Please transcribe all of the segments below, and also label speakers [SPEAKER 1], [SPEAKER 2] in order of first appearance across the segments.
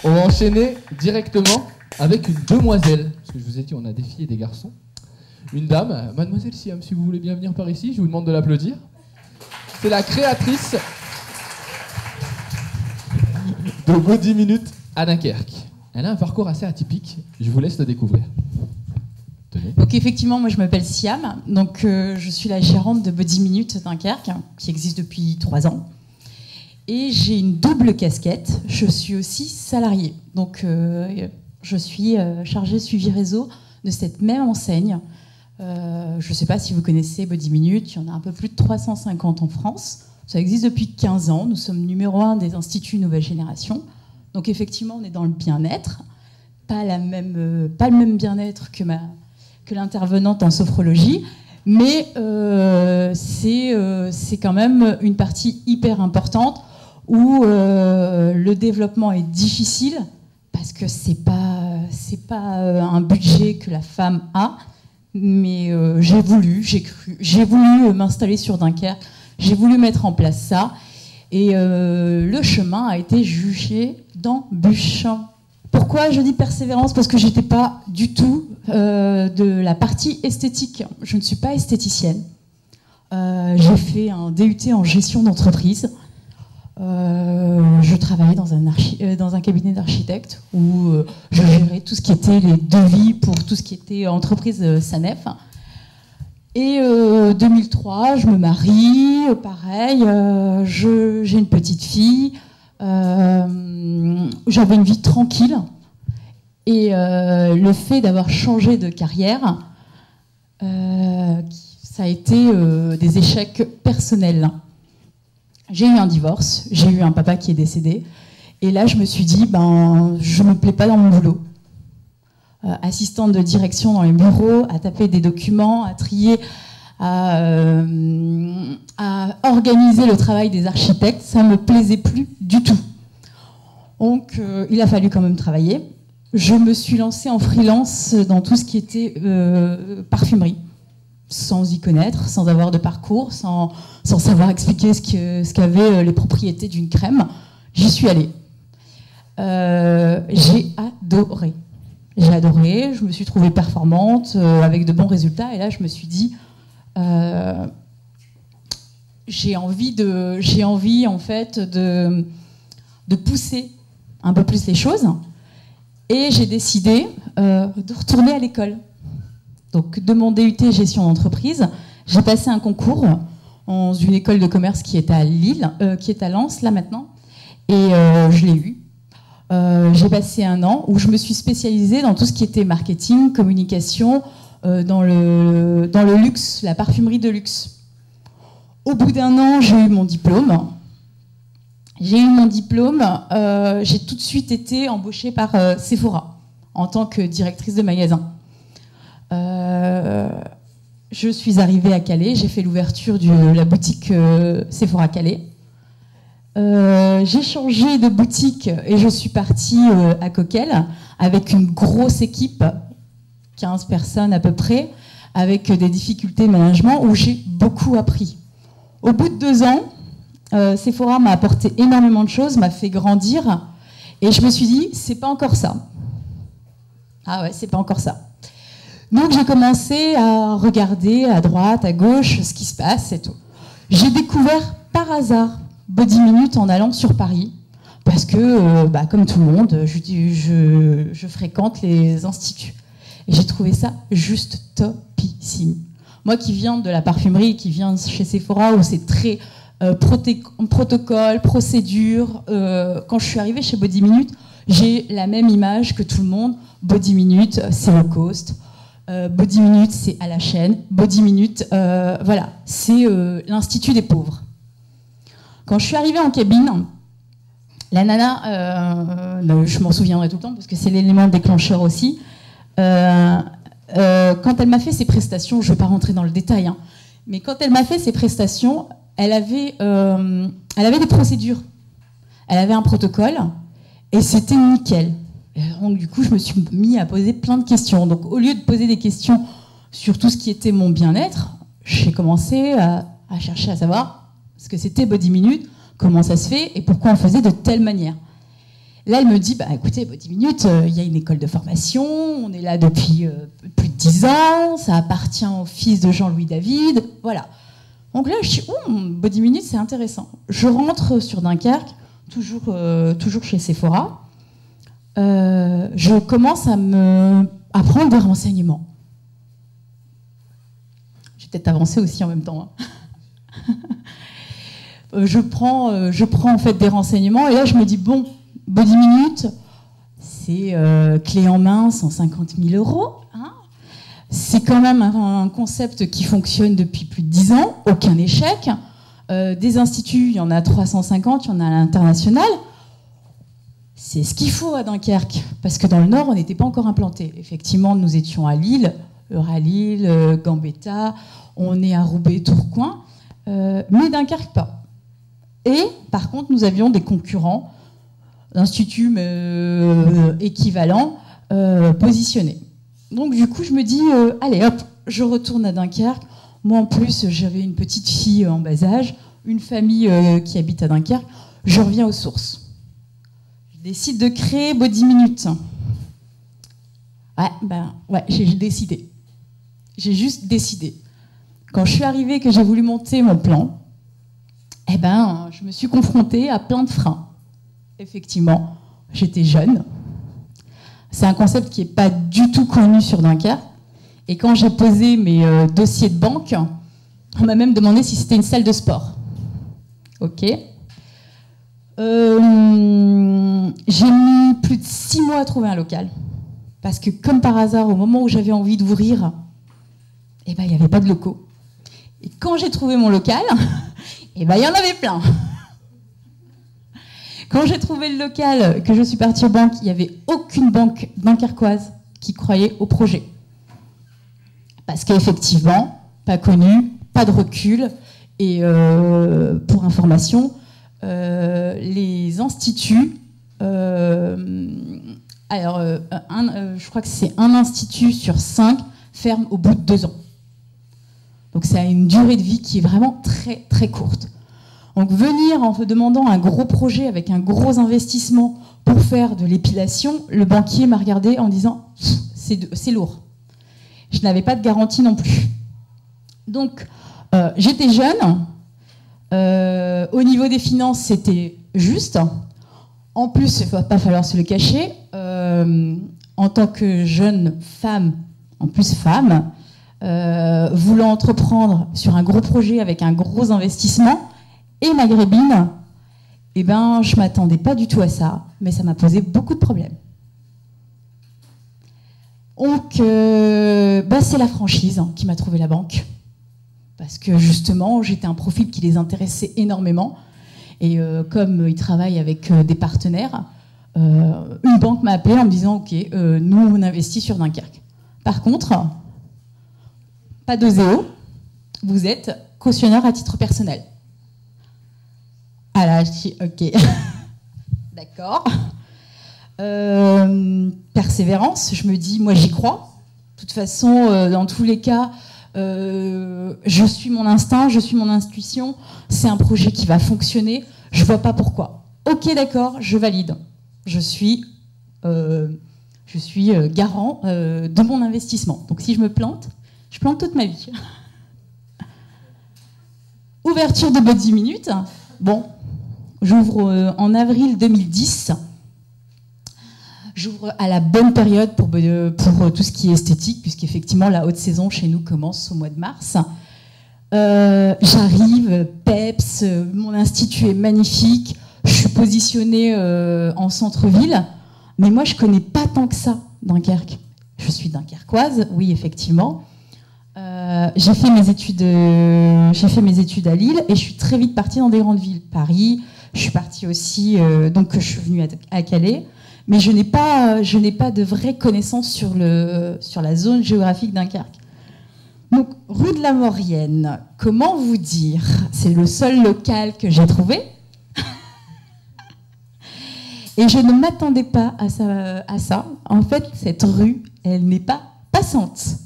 [SPEAKER 1] On va enchaîner directement avec une demoiselle. Parce que je vous ai dit, on a des filles et des garçons. Une dame, mademoiselle Siam, si vous voulez bien venir par ici, je vous demande de l'applaudir. C'est la créatrice de Body Minute à Dunkerque. Elle a un parcours assez atypique, je vous laisse le découvrir. Tenez.
[SPEAKER 2] Donc effectivement, moi je m'appelle Siam, donc je suis la gérante de Body Minute Dunkerque, qui existe depuis 3 ans. Et j'ai une double casquette, je suis aussi salariée. Donc je suis chargée suivi réseau de cette même enseigne. Je ne sais pas si vous connaissez Body Minute, il y en a un peu plus de 350 en France. Ça existe depuis 15 ans, nous sommes numéro 1 des instituts Nouvelle Génération. Donc effectivement, on est dans le bien-être, pas le même bien-être que l'intervenante en sophrologie, mais c'est quand même une partie hyper importante où le développement est difficile parce que c'est pas un budget que la femme a, mais j'ai voulu m'installer sur Dunkerque, j'ai voulu mettre en place ça, et le chemin a été jugé d'embûches. Pourquoi je dis persévérance? Parce que j'étais pas du tout de la partie esthétique. Je ne suis pas esthéticienne. J'ai fait un DUT en gestion d'entreprise. Je travaillais dans un cabinet d'architecte où je gérais tout ce qui était les devis pour tout ce qui était entreprise SANEF. Et 2003, je me marie, pareil, j'ai une petite fille, j'avais une vie tranquille. Et le fait d'avoir changé de carrière, ça a été des échecs personnels. J'ai eu un divorce, j'ai eu un papa qui est décédé, et là je me suis dit, je ne me plais pas dans mon boulot. Assistante de direction dans les bureaux, à taper des documents, à trier, à organiser le travail des architectes, ça ne me plaisait plus du tout. Donc il a fallu quand même travailler. Je me suis lancée en freelance dans tout ce qui était parfumerie, sans y connaître, sans avoir de parcours, sans savoir expliquer ce qu'avaient les propriétés d'une crème. J'y suis allée. J'ai adoré. J'ai adoré, je me suis trouvée performante, avec de bons résultats, et là je me suis dit, j'ai envie en fait de pousser un peu plus les choses, et j'ai décidé de retourner à l'école. Donc de mon DUT gestion d'entreprise, j'ai passé un concours dans une école de commerce qui est à Lille, qui est à Lens là maintenant, et je l'ai eu. J'ai passé 1 an où je me suis spécialisée dans tout ce qui était marketing, communication, dans le luxe, la parfumerie de luxe. Au bout d'1 an, j'ai eu mon diplôme. J'ai tout de suite été embauchée par Sephora en tant que directrice de magasin. Je suis arrivée à Calais, j'ai fait l'ouverture de la boutique Sephora Calais. J'ai changé de boutique et je suis partie à Coquelles avec une grosse équipe, 15 personnes à peu près, avec des difficultés de management où j'ai beaucoup appris. Au bout de 2 ans, Sephora m'a apporté énormément de choses, m'a fait grandir, et je me suis dit, c'est pas encore ça. Ah ouais, c'est pas encore ça. Donc j'ai commencé à regarder à droite, à gauche, ce qui se passe et tout. J'ai découvert par hasard Body Minute en allant sur Paris, parce que, comme tout le monde, je fréquente les instituts. Et j'ai trouvé ça juste topissime. Moi qui viens de la parfumerie, qui viens chez Sephora, où c'est très protocole, procédure, quand je suis arrivée chez Body Minute, j'ai la même image que tout le monde. Body Minute, c'est low cost. Body Minute, c'est à la chaîne. Body Minute, voilà, c'est l'institut des pauvres. Quand je suis arrivée en cabine, la nana, je m'en souviendrai tout le temps parce que c'est l'élément déclencheur aussi, quand elle m'a fait ses prestations, je ne vais pas rentrer dans le détail, hein, mais quand elle m'a fait ses prestations, elle avait des procédures, elle avait un protocole et c'était nickel. Et donc du coup, je me suis mis à poser plein de questions. Donc au lieu de poser des questions sur tout ce qui était mon bien-être, j'ai commencé à chercher à savoir ce que c'était Body Minute, comment ça se fait et pourquoi on faisait de telle manière. Là, elle me dit, bah, écoutez, 10 minutes, il y a une école de formation, on est là depuis plus de 10 ans, ça appartient au fils de Jean-Louis David, voilà. Donc là, je dis, 10 minutes, c'est intéressant. Je rentre sur Dunkerque, toujours chez Sephora. Je commence à prendre des renseignements. Je vais peut-être avancer aussi en même temps. Hein. Je prends en fait des renseignements et là, je me dis, bon, 10 minutes, c'est clé en main, 150 000 €. Hein. C'est quand même un concept qui fonctionne depuis plus de 10 ans, aucun échec. Des instituts, il y en a 350, il y en a à l'international. C'est ce qu'il faut à Dunkerque, parce que dans le Nord, on n'était pas encore implanté. Effectivement, nous étions à Lille, Euralille, Gambetta, on est à Roubaix, Tourcoing, mais Dunkerque pas. Et par contre, nous avions des concurrents, d'instituts équivalents, positionnés. Donc du coup, je me dis, allez hop, je retourne à Dunkerque. Moi en plus, j'avais une petite fille en bas âge, une famille qui habite à Dunkerque. Je reviens aux sources. Je décide de créer 10 minutes. Ouais, j'ai décidé. J'ai juste décidé. Quand je suis arrivée, que j'ai voulu monter mon plan, je me suis confrontée à plein de freins. Effectivement, j'étais jeune. C'est un concept qui n'est pas du tout connu sur Dunkerque. Et quand j'ai posé mes dossiers de banque, on m'a même demandé si c'était une salle de sport. Ok. J'ai mis plus de 6 mois à trouver un local. Parce que comme par hasard, au moment où j'avais envie d'ouvrir, il n'y avait pas de locaux. Et quand j'ai trouvé mon local, il y en avait plein. Quand j'ai trouvé le local, que je suis partie aux banques, il n'y avait aucune banque dunkerquoise qui croyait au projet. Parce qu'effectivement, pas connu, pas de recul. Et pour information, les instituts, je crois que c'est un institut sur 5 ferme au bout de 2 ans. Donc ça a une durée de vie qui est vraiment très très courte. Donc venir en demandant un gros projet avec un gros investissement pour faire de l'épilation, le banquier m'a regardé en disant c'est lourd. Je n'avais pas de garantie non plus. Donc j'étais jeune, au niveau des finances c'était juste. En plus, il ne va pas falloir se le cacher, en tant que jeune femme, en plus femme, voulant entreprendre sur un gros projet avec un gros investissement, et maghrébine, je ne m'attendais pas du tout à ça, mais ça m'a posé beaucoup de problèmes. Donc, c'est la franchise qui m'a trouvé la banque. Parce que justement, j'étais un profil qui les intéressait énormément. Et comme ils travaillent avec des partenaires, une banque m'a appelé en me disant « Ok, nous, on investit sur Dunkerque. Par contre, pas d'OSEO, vous êtes cautionnaire à titre personnel. » Ah là, je dis « Ok, d'accord. » Persévérance, je me dis « Moi, j'y crois. De toute façon, dans tous les cas, je suis mon instinct, je suis mon intuition. C'est un projet qui va fonctionner. Je ne vois pas pourquoi. Ok, d'accord, je valide. Je suis garant de mon investissement. Donc si je me plante, je plante toute ma vie. Ouverture de 10 minutes. Bon, j'ouvre en avril 2010. J'ouvre à la bonne période pour tout ce qui est esthétique, puisqu'effectivement la haute saison chez nous commence au mois de mars. J'arrive, peps, mon institut est magnifique, je suis positionnée en centre-ville, mais moi je connais pas tant que ça Dunkerque. Je suis dunkerquoise, oui effectivement. J'ai fait mes études à Lille et je suis très vite partie dans des grandes villes. Paris, je suis partie aussi, donc je suis venue à Calais, mais je n'ai pas de vraies connaissances sur la zone géographique Dunkerque. Donc, rue de la Maurienne, comment vous dire? C'est le seul local que j'ai trouvé. Et je ne m'attendais pas à ça. En fait, cette rue, elle n'est pas passante.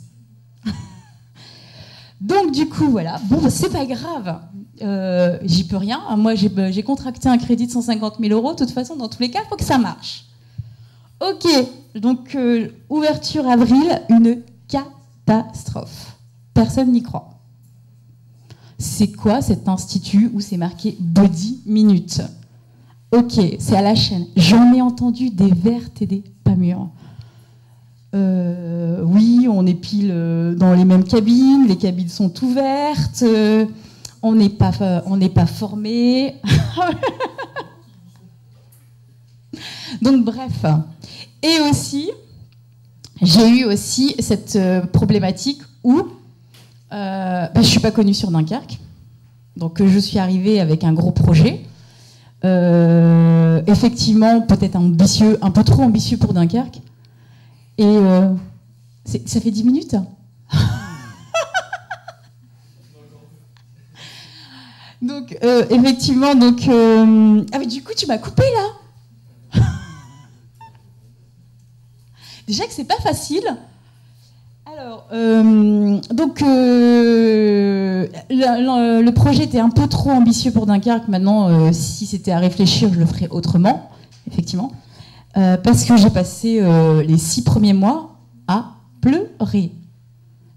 [SPEAKER 2] Donc du coup, voilà, bon, c'est pas grave, j'y peux rien. Moi, j'ai contracté un crédit de 150 000 euros. De toute façon, dans tous les cas, il faut que ça marche. Ok, donc ouverture avril, une catastrophe. Personne n'y croit. C'est quoi cet institut où c'est marqué Body Minute? Ok, c'est à la chaîne. J'en ai entendu des vertes et des pas mûres. Oui, on est pile dans les mêmes cabines, les cabines sont ouvertes, on n'est pas formé. Donc bref. Et aussi, j'ai eu aussi cette problématique où je ne suis pas connue sur Dunkerque. Donc je suis arrivée avec un gros projet. Effectivement, peut-être ambitieux, un peu trop ambitieux pour Dunkerque. Et ça fait 10 minutes. Donc, effectivement, ah mais du coup, tu m'as coupé là. Déjà que c'est pas facile. Alors, le projet était un peu trop ambitieux pour Dunkerque. Maintenant, si c'était à réfléchir, je le ferais autrement, effectivement. Parce que j'ai passé les 6 premiers mois à pleurer.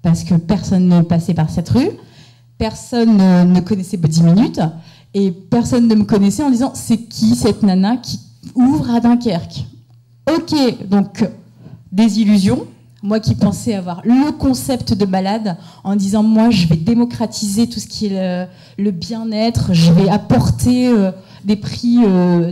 [SPEAKER 2] Parce que personne ne passait par cette rue, personne ne connaissait Body Minute, et personne ne me connaissait en disant c'est qui cette nana qui ouvre à Dunkerque. Ok, donc désillusion. Moi qui pensais avoir le concept de malade en disant moi je vais démocratiser tout ce qui est le bien-être, je vais apporter des prix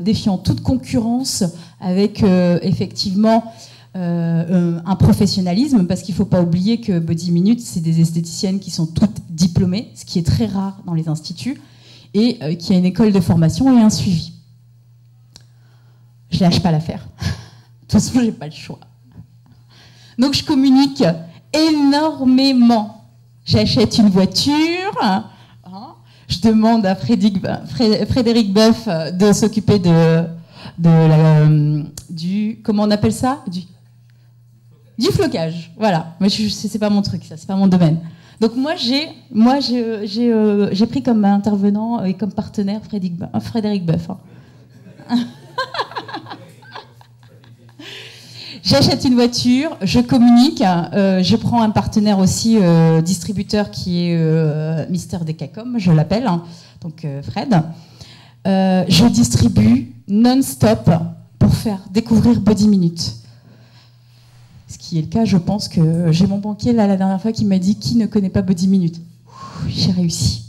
[SPEAKER 2] défiant toute concurrence avec effectivement un professionnalisme, parce qu'il ne faut pas oublier que Body Minute, c'est des esthéticiennes qui sont toutes diplômées, ce qui est très rare dans les instituts, et qui a une école de formation et un suivi. Je lâche pas l'affaire. De toute façon, j'ai pas le choix. Donc je communique énormément. J'achète une voiture. Je demande à Frédéric Boeuf de s'occuper du comment on appelle ça, du flocage. Voilà. Mais c'est pas mon truc, ça, c'est pas mon domaine. Donc moi j'ai pris comme intervenant et comme partenaire Frédéric Boeuf. J'achète une voiture, je communique, je prends un partenaire aussi, distributeur qui est Mister Decacom, je l'appelle, donc Fred. Je distribue non-stop pour faire découvrir Body Minute. Ce qui est le cas, je pense que j'ai mon banquier là la dernière fois qui m'a dit qui ne connaît pas Body Minute. J'ai réussi.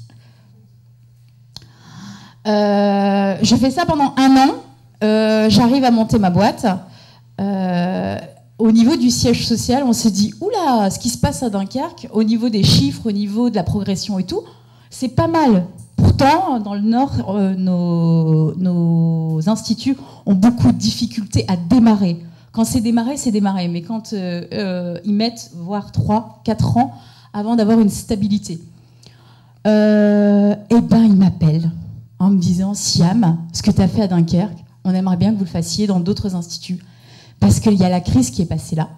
[SPEAKER 2] Je fais ça pendant 1 an. J'arrive à monter ma boîte. Au niveau du siège social, on s'est dit oula, ce qui se passe à Dunkerque, au niveau des chiffres, au niveau de la progression et tout, c'est pas mal. Pourtant, dans le Nord, nos instituts ont beaucoup de difficultés à démarrer. Quand c'est démarré, c'est démarré. Mais quand ils mettent, voire 3-4 ans avant d'avoir une stabilité, eh ben, ils m'appellent en me disant Siam, ce que tu as fait à Dunkerque, on aimerait bien que vous le fassiez dans d'autres instituts. Parce qu'il y a la crise qui est passée là.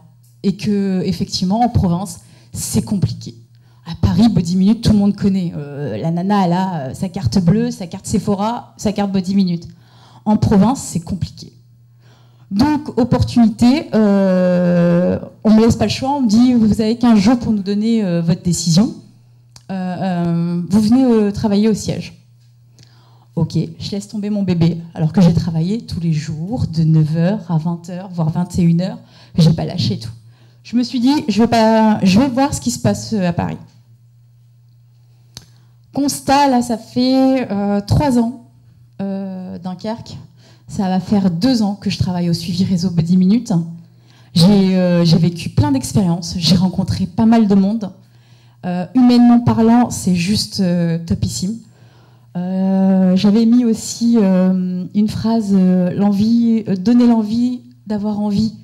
[SPEAKER 2] Et que, effectivement, en province, c'est compliqué. À Paris, Body Minute, tout le monde connaît. La nana, elle a sa carte bleue, sa carte Sephora, sa carte Body Minute. En province, c'est compliqué. Donc, opportunité, on ne me laisse pas le choix, on me dit, vous avez 15 jours pour nous donner votre décision. Vous venez travailler au siège. Ok, je laisse tomber mon bébé, alors que j'ai travaillé tous les jours, de 9h à 20h, voire 21h. Je n'ai pas lâché tout. Je me suis dit, je vais voir ce qui se passe à Paris. Constat, là, ça fait 3 ans, Dunkerque. Ça va faire 2 ans que je travaille au suivi réseau Body Minute. J'ai vécu plein d'expériences, j'ai rencontré pas mal de monde. Humainement parlant, c'est juste topissime. J'avais mis aussi une phrase, donner l'envie d'avoir envie.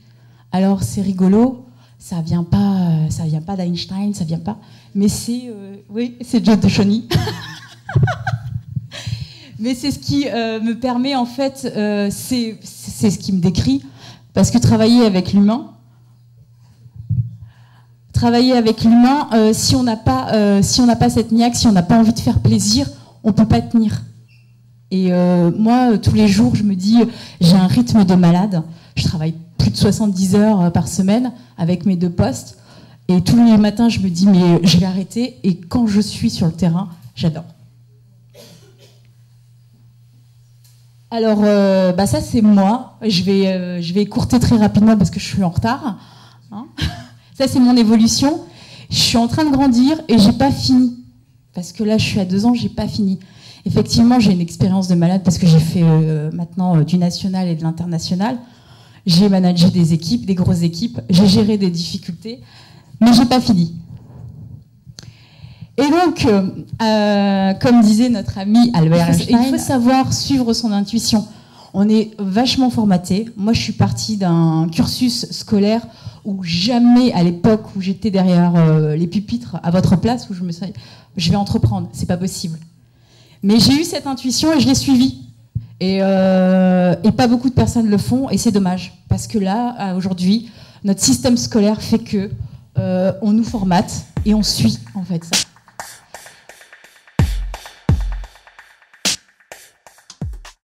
[SPEAKER 2] Alors c'est rigolo, ça vient pas d'Einstein, ça vient pas, mais c'est Joe DeShony. Mais c'est ce qui me permet en fait, c'est ce qui me décrit, parce que travailler avec l'humain, Travailler avec l'humain, si on n'a pas cette niaque, si on n'a pas envie de faire plaisir, on ne peut pas tenir. Et moi, tous les jours, je me dis, j'ai un rythme de malade. Je travaille plus de 70 heures par semaine avec mes 2 postes. Et tous les matins, je me dis, mais je vais arrêter. Et quand je suis sur le terrain, j'adore. Alors, ça, c'est moi. Je vais écourter très rapidement parce que je suis en retard. Hein, ça, c'est mon évolution. Je suis en train de grandir et j'ai pas fini. Parce que là, je suis à 2 ans, j'ai pas fini. Effectivement, j'ai une expérience de malade parce que j'ai fait maintenant du national et de l'international. J'ai managé des équipes, des grosses équipes. J'ai géré des difficultés, mais j'ai pas fini. Et donc, comme disait notre ami Albert Einstein, il faut savoir suivre son intuition. On est vachement formaté. Moi, je suis partie d'un cursus scolaire où jamais, à l'époque où j'étais derrière les pupitres, à votre place, où je me suis dit, je vais entreprendre, c'est pas possible. Mais j'ai eu cette intuition et je l'ai suivie. Et pas beaucoup de personnes le font, et c'est dommage. Parce que là, aujourd'hui, notre système scolaire fait que on nous formate et on suit, en fait, ça.